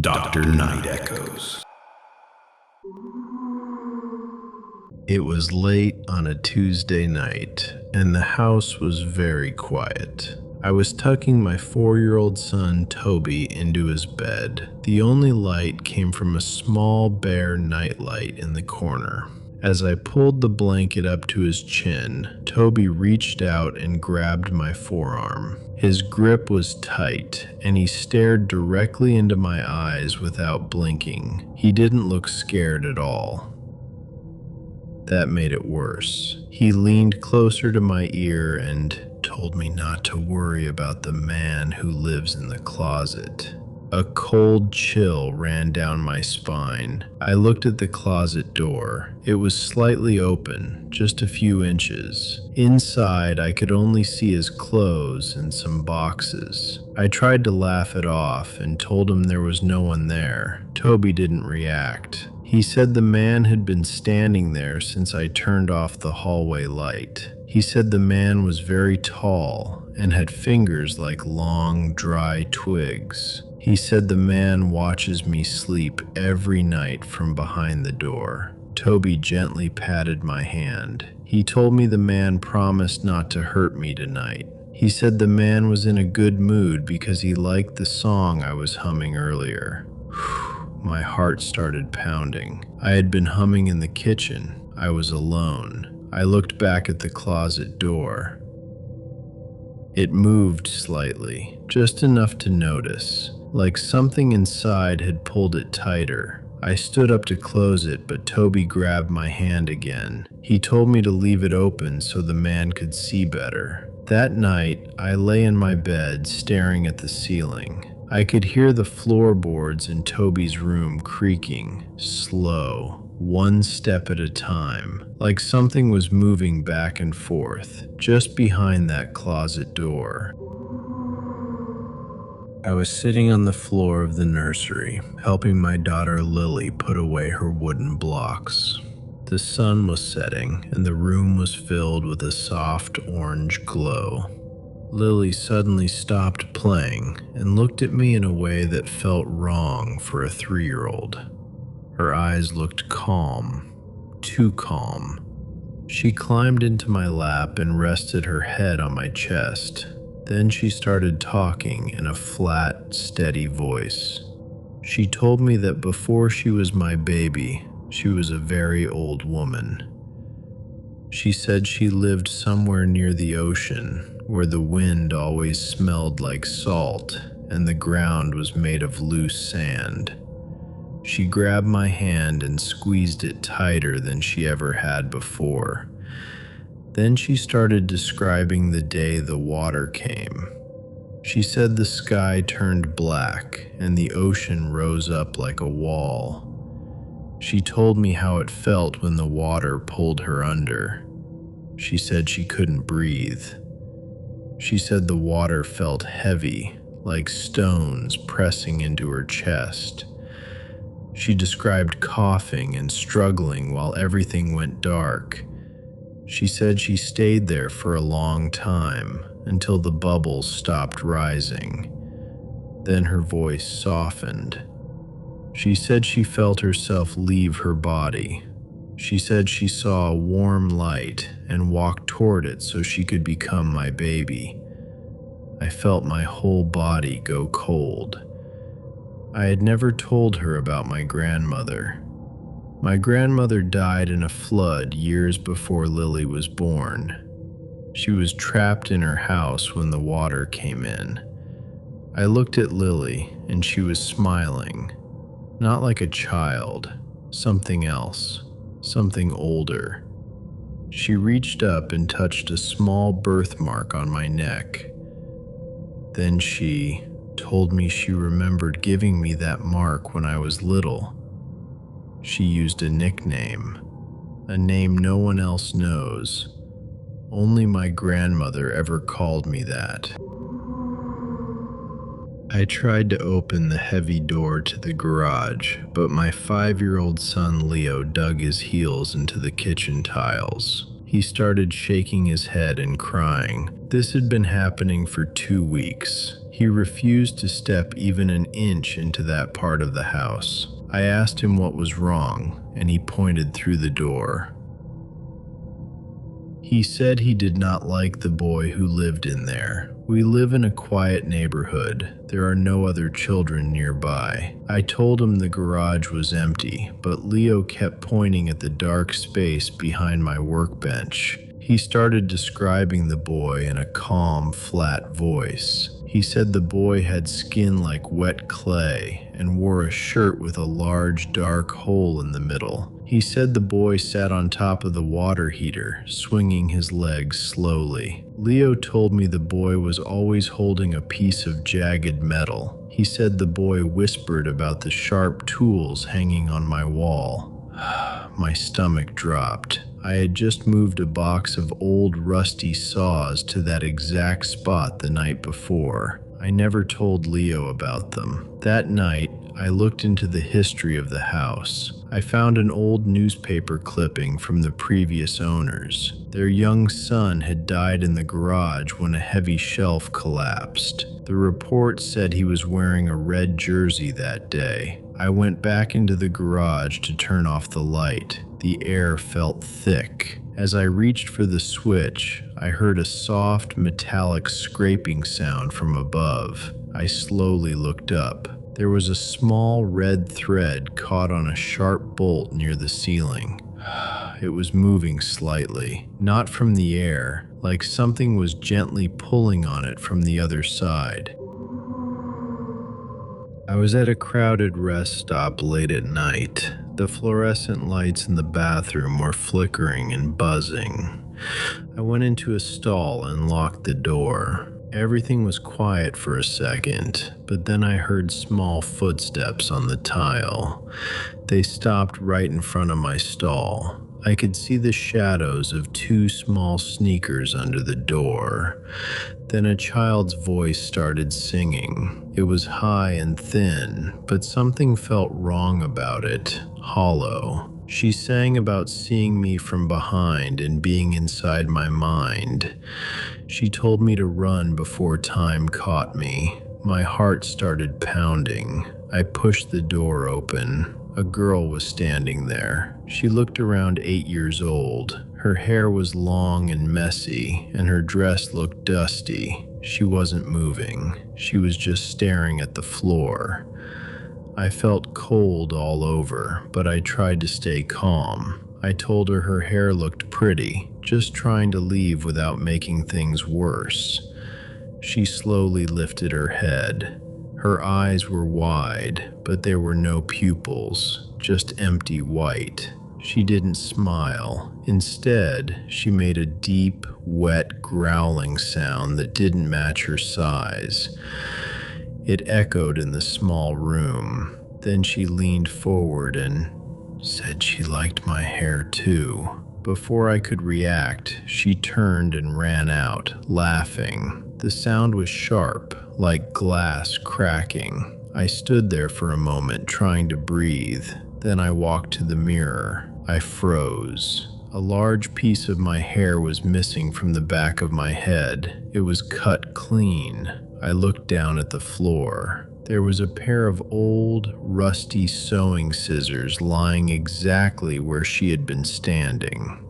Dr. NightEchoes. It was late on a Tuesday night, and the house was very quiet. I was tucking my 4-year-old son, Toby, into his bed. The only light came from a small, bare nightlight in the corner. As I pulled the blanket up to his chin, Toby reached out and grabbed my forearm. His grip was tight, and he stared directly into my eyes without blinking. He didn't look scared at all. That made it worse. He leaned closer to my ear and told me not to worry about the man who lives in the closet. A cold chill ran down my spine. I looked at the closet door. It was slightly open, just a few inches. Inside, I could only see his clothes and some boxes. I tried to laugh it off and told him there was no one there. Toby didn't react. He said the man had been standing there since I turned off the hallway light. He said the man was very tall and had fingers like long, dry twigs. He said the man watches me sleep every night from behind the door. Toby gently patted my hand. He told me the man promised not to hurt me tonight. He said the man was in a good mood because he liked the song I was humming earlier. My heart started pounding. I had been humming in the kitchen. I was alone. I looked back at the closet door. It moved slightly, just enough to notice, like something inside had pulled it tighter. I stood up to close it, but Toby grabbed my hand again. He told me to leave it open so the man could see better. That night, I lay in my bed staring at the ceiling. I could hear the floorboards in Toby's room creaking, slow, one step at a time, like something was moving back and forth, just behind that closet door. I was sitting on the floor of the nursery, helping my daughter Lily put away her wooden blocks. The sun was setting, and the room was filled with a soft orange glow. Lily suddenly stopped playing and looked at me in a way that felt wrong for a 3-year-old. Her eyes looked calm, too calm. She climbed into my lap and rested her head on my chest. Then she started talking in a flat, steady voice. She told me that before she was my baby, she was a very old woman. She said she lived somewhere near the ocean, where the wind always smelled like salt and the ground was made of loose sand. She grabbed my hand and squeezed it tighter than she ever had before. Then she started describing the day the water came. She said the sky turned black and the ocean rose up like a wall. She told me how it felt when the water pulled her under. She said she couldn't breathe. She said the water felt heavy, like stones pressing into her chest. She described coughing and struggling while everything went dark. She said she stayed there for a long time, until the bubbles stopped rising. Then her voice softened. She said she felt herself leave her body. She said she saw a warm light and walked toward it so she could become my baby. I felt my whole body go cold. I had never told her about my grandmother. My grandmother died in a flood years before Lily was born. She was trapped in her house when the water came in. I looked at Lily and she was smiling, not like a child, something else. Something older. She reached up and touched a small birthmark on my neck. Then she told me she remembered giving me that mark when I was little. She used a nickname, a name no one else knows. Only my grandmother ever called me that. I tried to open the heavy door to the garage, but my 5-year-old son Leo dug his heels into the kitchen tiles. He started shaking his head and crying. This had been happening for 2 weeks. He refused to step even an inch into that part of the house. I asked him what was wrong, and he pointed through the door. He said he did not like the boy who lived in there. We live in a quiet neighborhood. There are no other children nearby. I told him the garage was empty, but Leo kept pointing at the dark space behind my workbench. He started describing the boy in a calm, flat voice. He said the boy had skin like wet clay and wore a shirt with a large, dark hole in the middle. He said the boy sat on top of the water heater, swinging his legs slowly. Leo told me the boy was always holding a piece of jagged metal. He said the boy whispered about the sharp tools hanging on my wall. My stomach dropped. I had just moved a box of old rusty saws to that exact spot the night before. I never told Leo about them. That night, I looked into the history of the house. I found an old newspaper clipping from the previous owners. Their young son had died in the garage when a heavy shelf collapsed. The report said he was wearing a red jersey that day. I went back into the garage to turn off the light. The air felt thick. As I reached for the switch, I heard a soft, metallic scraping sound from above. I slowly looked up. There was a small red thread caught on a sharp bolt near the ceiling. It was moving slightly, not from the air, like something was gently pulling on it from the other side. I was at a crowded rest stop late at night. The fluorescent lights in the bathroom were flickering and buzzing. I went into a stall and locked the door. Everything was quiet for a second, but then I heard small footsteps on the tile. They stopped right in front of my stall. I could see the shadows of two small sneakers under the door. Then a child's voice started singing. It was high and thin, but something felt wrong about it, hollow. She sang about seeing me from behind and being inside my mind. She told me to run before time caught me. My heart started pounding. I pushed the door open. A girl was standing there. She looked around 8 years old. Her hair was long and messy, and her dress looked dusty. She wasn't moving. She was just staring at the floor. I felt cold all over, but I tried to stay calm. I told her her hair looked pretty, just trying to leave without making things worse. She slowly lifted her head. Her eyes were wide, but there were no pupils, just empty white. She didn't smile. Instead, she made a deep, wet, growling sound that didn't match her size. It echoed in the small room. Then she leaned forward and said she liked my hair too. Before I could react, she turned and ran out, laughing. The sound was sharp, like glass cracking. I stood there for a moment, trying to breathe. Then I walked to the mirror. I froze. A large piece of my hair was missing from the back of my head. It was cut clean. I looked down at the floor. There was a pair of old, rusty sewing scissors lying exactly where she had been standing.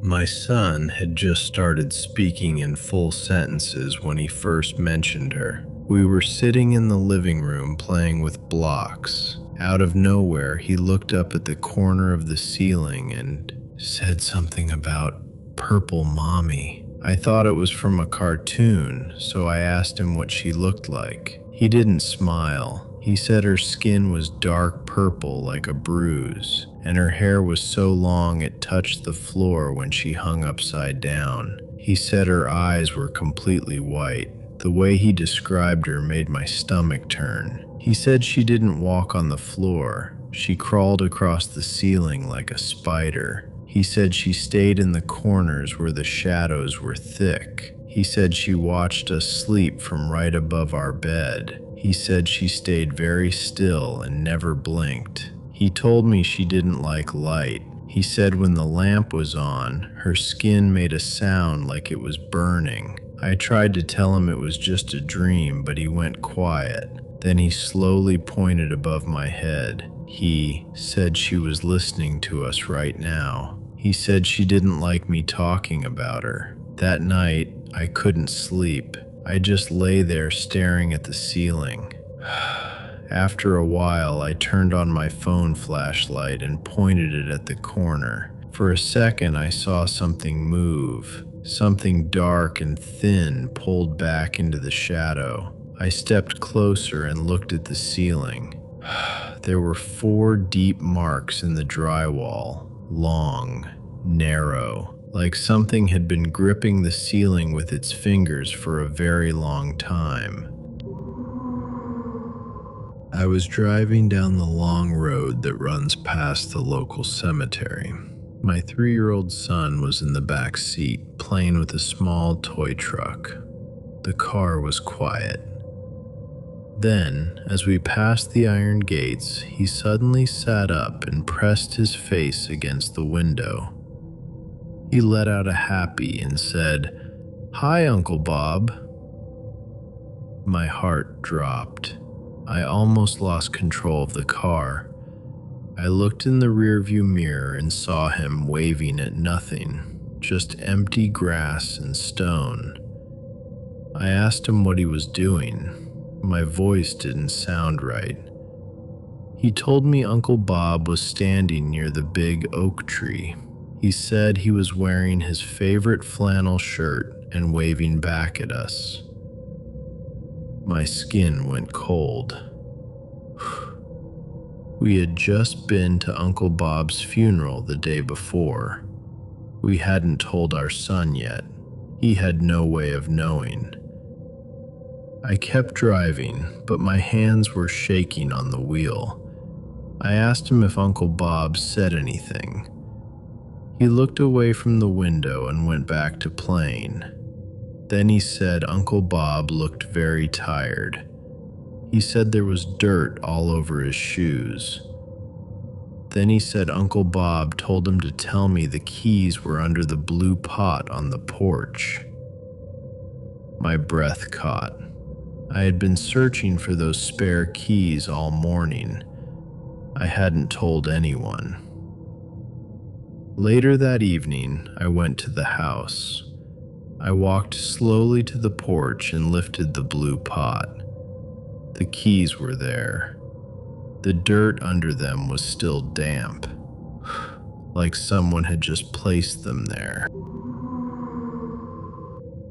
My son had just started speaking in full sentences when he first mentioned her. We were sitting in the living room playing with blocks. Out of nowhere, he looked up at the corner of the ceiling and said something about purple mommy. I thought it was from a cartoon, so I asked him what she looked like. He didn't smile. He said her skin was dark purple like a bruise, and her hair was so long it touched the floor when she hung upside down. He said her eyes were completely white. The way he described her made my stomach turn. He said she didn't walk on the floor. She crawled across the ceiling like a spider. He said she stayed in the corners where the shadows were thick. He said she watched us sleep from right above our bed. He said she stayed very still and never blinked. He told me she didn't like light. He said when the lamp was on, her skin made a sound like it was burning. I tried to tell him it was just a dream, but he went quiet. Then he slowly pointed above my head. He said she was listening to us right now. He said she didn't like me talking about her. That night, I couldn't sleep. I just lay there staring at the ceiling. After a while, I turned on my phone flashlight and pointed it at the corner. For a second, I saw something move. Something dark and thin pulled back into the shadow. I stepped closer and looked at the ceiling. There were 4 deep marks in the drywall, long, narrow, like something had been gripping the ceiling with its fingers for a very long time. I was driving down the long road that runs past the local cemetery. My 3-year-old son was in the back seat, playing with a small toy truck. The car was quiet. Then, as we passed the iron gates, he suddenly sat up and pressed his face against the window. He let out a happy and said, "Hi, Uncle Bob." My heart dropped. I almost lost control of the car. I looked in the rearview mirror and saw him waving at nothing, just empty grass and stone. I asked him what he was doing. My voice didn't sound right. He told me Uncle Bob was standing near the big oak tree. He said he was wearing his favorite flannel shirt and waving back at us. My skin went cold. We had just been to Uncle Bob's funeral the day before. We hadn't told our son yet. He had no way of knowing. I kept driving, but my hands were shaking on the wheel. I asked him if Uncle Bob said anything. He looked away from the window and went back to playing. Then he said Uncle Bob looked very tired. He said there was dirt all over his shoes. Then he said Uncle Bob told him to tell me the keys were under the blue pot on the porch. My breath caught. I had been searching for those spare keys all morning. I hadn't told anyone. Later that evening, I went to the house. I walked slowly to the porch and lifted the blue pot. The keys were there. The dirt under them was still damp, like someone had just placed them there.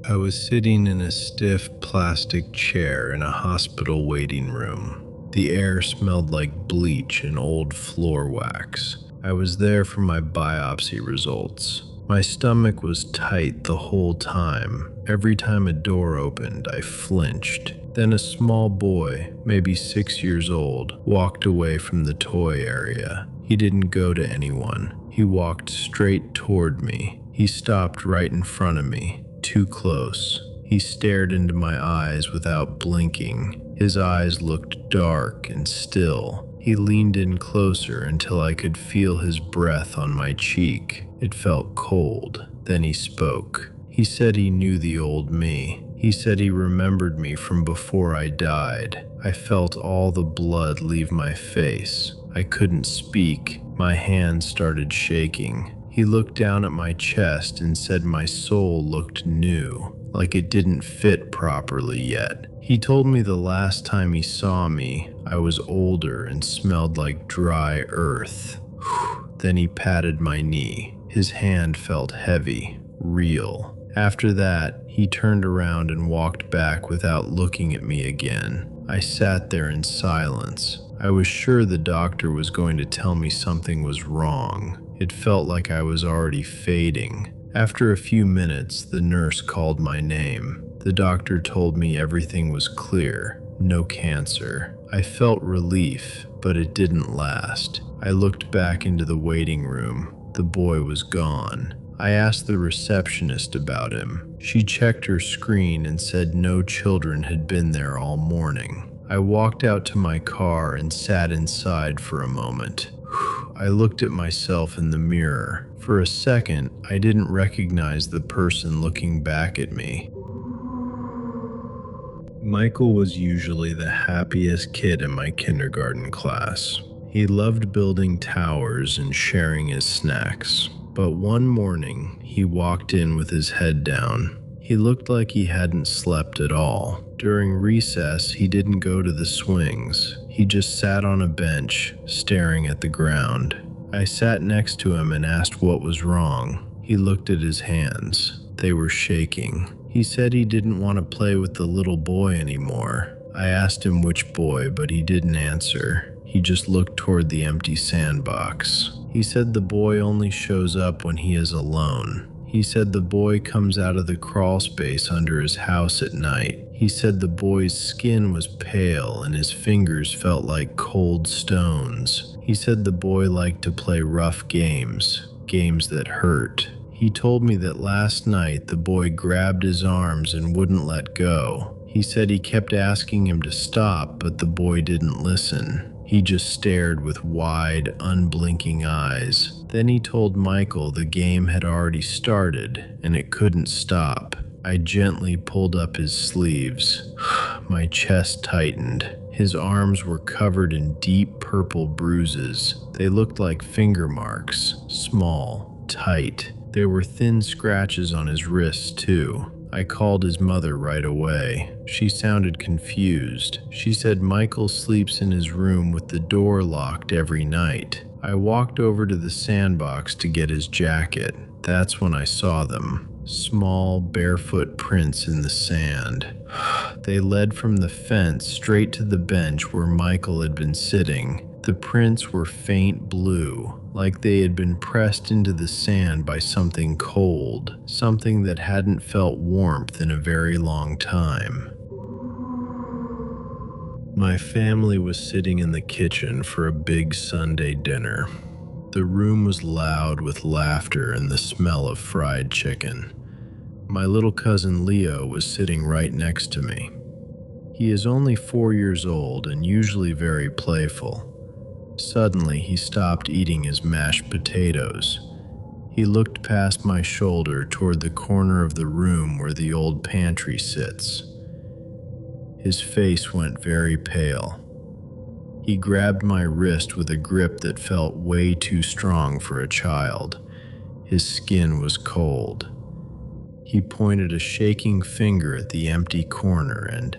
I was sitting in a stiff plastic chair in a hospital waiting room. The air smelled like bleach and old floor wax. I was there for my biopsy results. My stomach was tight the whole time. Every time a door opened, I flinched. Then a small boy, maybe 6 years old, walked away from the toy area. He didn't go to anyone. He walked straight toward me. He stopped right in front of me, too close. He stared into my eyes without blinking. His eyes looked dark and still. He leaned in closer until I could feel his breath on my cheek. It felt cold. Then he spoke. He said he knew the old me. He said he remembered me from before I died. I felt all the blood leave my face. I couldn't speak. My hands started shaking. He looked down at my chest and said my soul looked new, like it didn't fit properly yet. He told me the last time he saw me, I was older and smelled like dry earth. Then he patted my knee. His hand felt heavy, real. After that, he turned around and walked back without looking at me again. I sat there in silence. I was sure the doctor was going to tell me something was wrong. It felt like I was already fading. After a few minutes, the nurse called my name. The doctor told me everything was clear, no cancer. I felt relief, but it didn't last. I looked back into the waiting room. The boy was gone. I asked the receptionist about him. She checked her screen and said no children had been there all morning. I walked out to my car and sat inside for a moment. I looked at myself in the mirror. For a second, I didn't recognize the person looking back at me. Michael was usually the happiest kid in my kindergarten class. He loved building towers and sharing his snacks. But one morning, he walked in with his head down. He looked like he hadn't slept at all. During recess, he didn't go to the swings. He just sat on a bench, staring at the ground. I sat next to him and asked what was wrong. He looked at his hands. They were shaking. He said he didn't want to play with the little boy anymore. I asked him which boy, but he didn't answer. He just looked toward the empty sandbox. He said the boy only shows up when he is alone. He said the boy comes out of the crawl space under his house at night. He said the boy's skin was pale and his fingers felt like cold stones. He said the boy liked to play rough games, games that hurt. He told me that last night the boy grabbed his arms and wouldn't let go. He said he kept asking him to stop, but the boy didn't listen. He just stared with wide, unblinking eyes. Then he told Michael the game had already started and it couldn't stop. I gently pulled up his sleeves. My chest tightened. His arms were covered in deep purple bruises. They looked like finger marks, small, tight. There were thin scratches on his wrists, too. I called his mother right away. She sounded confused. She said Michael sleeps in his room with the door locked every night. I walked over to the sandbox to get his jacket. That's when I saw them. Small, barefoot prints in the sand. They led from the fence straight to the bench where Michael had been sitting. The prints were faint blue, like they had been pressed into the sand by something cold, something that hadn't felt warmth in a very long time. My family was sitting in the kitchen for a big Sunday dinner. The room was loud with laughter and the smell of fried chicken. My little cousin Leo was sitting right next to me. He is only 4 years old and usually very playful. Suddenly, he stopped eating his mashed potatoes. He looked past my shoulder toward the corner of the room where the old pantry sits. His face went very pale. He grabbed my wrist with a grip that felt way too strong for a child. His skin was cold. He pointed a shaking finger at the empty corner and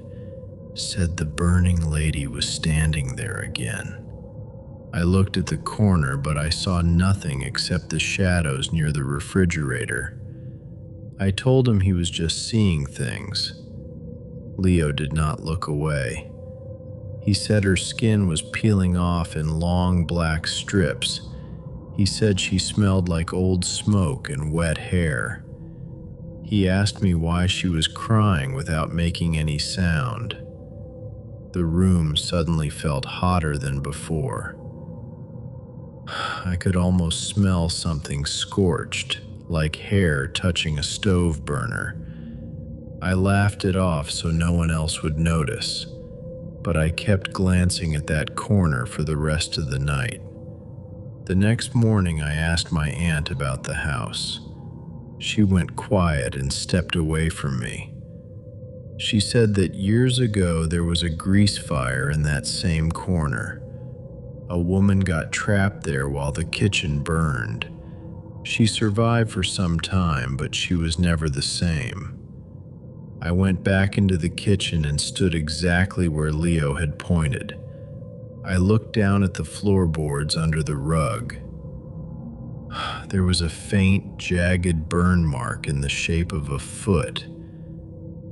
said the burning lady was standing there again. I looked at the corner, but I saw nothing except the shadows near the refrigerator. I told him he was just seeing things. Leo did not look away. He said her skin was peeling off in long black strips. He said she smelled like old smoke and wet hair. He asked me why she was crying without making any sound. The room suddenly felt hotter than before. I could almost smell something scorched, like hair touching a stove burner. I laughed it off so no one else would notice, but I kept glancing at that corner for the rest of the night. The next morning, I asked my aunt about the house. She went quiet and stepped away from me. She said that years ago there was a grease fire in that same corner. A woman got trapped there while the kitchen burned. She survived for some time, but she was never the same. I went back into the kitchen and stood exactly where Leo had pointed. I looked down at the floorboards under the rug. There was a faint, jagged burn mark in the shape of a foot.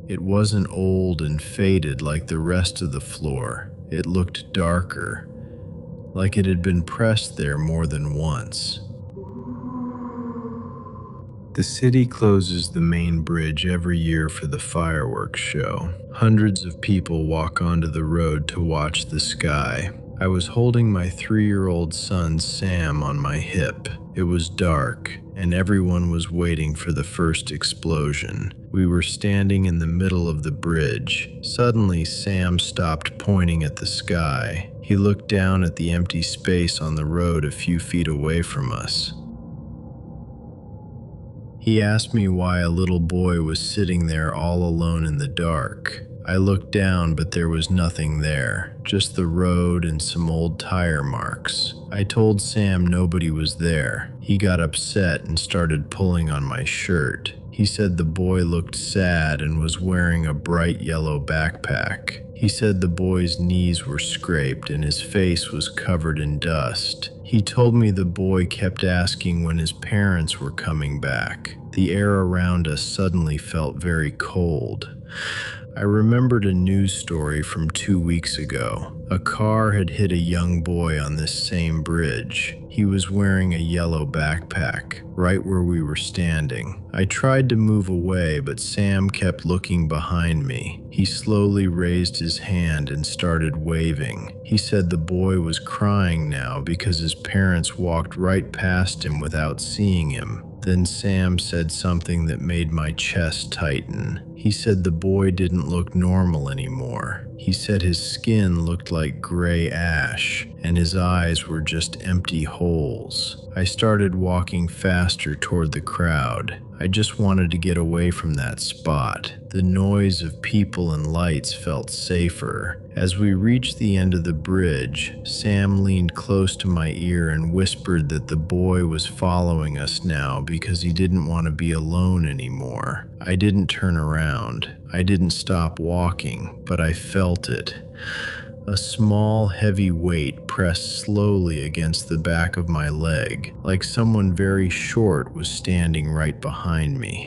It wasn't old and faded like the rest of the floor. It looked darker, like it had been pressed there more than once. The city closes the main bridge every year for the fireworks show. Hundreds of people walk onto the road to watch the sky. I was holding my 3-year-old son Sam on my hip. It was dark, and everyone was waiting for the first explosion. We were standing in the middle of the bridge. Suddenly, Sam stopped pointing at the sky. He looked down at the empty space on the road a few feet away from us. He asked me why a little boy was sitting there all alone in the dark. I looked down, but there was nothing there, just the road and some old tire marks. I told Sam nobody was there. He got upset and started pulling on my shirt. He said the boy looked sad and was wearing a bright yellow backpack. He said the boy's knees were scraped and his face was covered in dust. He told me the boy kept asking when his parents were coming back. The air around us suddenly felt very cold. I remembered a news story from 2 weeks ago. A car had hit a young boy on this same bridge. He was wearing a yellow backpack, right where we were standing. I tried to move away, but Sam kept looking behind me. He slowly raised his hand and started waving. He said the boy was crying now because his parents walked right past him without seeing him. Then Sam said something that made my chest tighten. He said the boy didn't look normal anymore. He said his skin looked like gray ash, and his eyes were just empty holes. I started walking faster toward the crowd. I just wanted to get away from that spot. The noise of people and lights felt safer. As we reached the end of the bridge, Sam leaned close to my ear and whispered that the boy was following us now because he didn't want to be alone anymore. I didn't turn around. I didn't stop walking, but I felt it. A small, heavy weight pressed slowly against the back of my leg, like someone very short was standing right behind me.